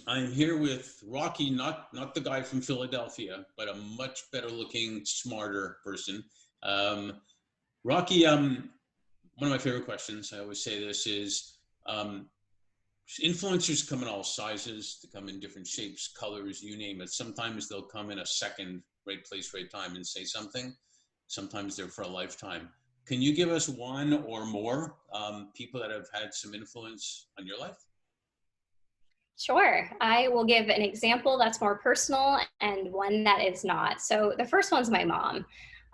I'm here with Rocky, not the guy from Philadelphia, but a much better looking, smarter person. Um, Rocky, one of my favorite questions, I always say this, is influencers come in all sizes, they come in different shapes, colors, you name it. Sometimes they'll come in a second, right place, right time, and say something. Sometimes they're for a lifetime. Can you give us one or more people that have had some influence on your life? Sure. I will give an example that's more personal and one that is not. So the first one's my mom.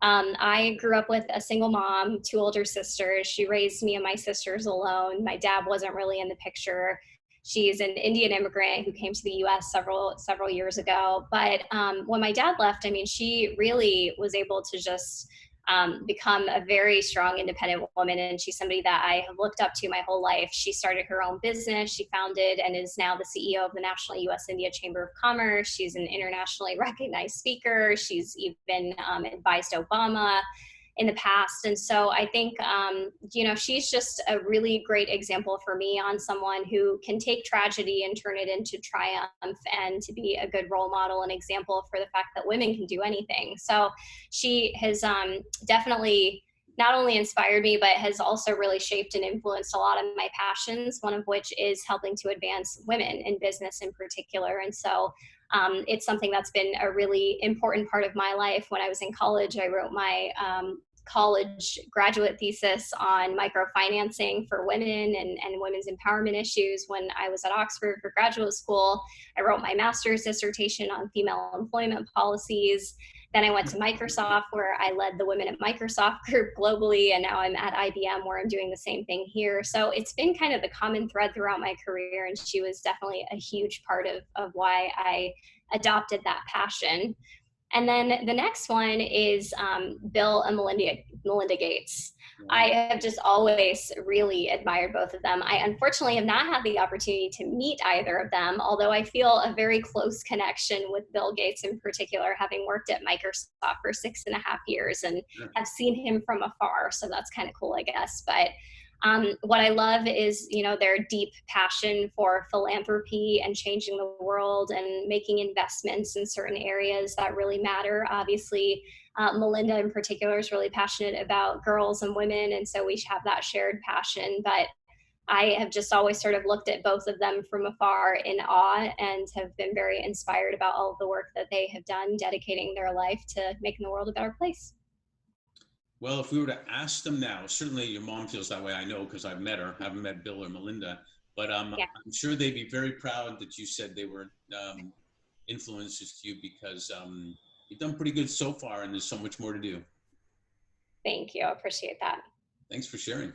I grew up with a single mom, two older sisters. She raised me and my sisters alone. My dad wasn't really in the picture. She's an Indian immigrant who came to the U.S. several years ago. But when my dad left, I mean, she really was able to just become a very strong, independent woman. And she's somebody that I have looked up to my whole life. She started her own business. She founded and is now the CEO of the National U.S. India Chamber of Commerce. She's an internationally recognized speaker. She's even advised Obama in the past. And so I think, she's just a really great example for me on someone who can take tragedy and turn it into triumph, and to be a good role model and example for the fact that women can do anything. So she has definitely not only inspired me, but has also really shaped and influenced a lot of my passions, one of which is helping to advance women in business in particular. And so it's something that's been a really important part of my life. When I was in college, I wrote my college graduate thesis on microfinancing for women and women's empowerment issues. When I was at Oxford for graduate school, I wrote my master's dissertation on female employment policies. Then I went to Microsoft, where I led the Women at Microsoft group globally, and now I'm at IBM, where I'm doing the same thing here. So it's been kind of the common thread throughout my career, and she was definitely a huge part of why I adopted that passion. And then the next one is Bill and Melinda Gates. I have just always really admired both of them. I unfortunately have not had the opportunity to meet either of them, although I feel a very close connection with Bill Gates in particular, having worked at Microsoft for 6.5 years and have seen him from afar. So that's kind of cool, I guess. But what I love is, their deep passion for philanthropy and changing the world and making investments in certain areas that really matter. Obviously, Melinda in particular is really passionate about girls and women, and so we have that shared passion. But I have just always sort of looked at both of them from afar in awe, and have been very inspired about all of the work that they have done, dedicating their life to making the world a better place. Well, if we were to ask them now, certainly your mom feels that way. I know because I've met her. I haven't met Bill or Melinda, but Yeah. I'm sure they'd be very proud that you said they were influences to you because you've done pretty good so far, and there's so much more to do. Thank you. I appreciate that. Thanks for sharing.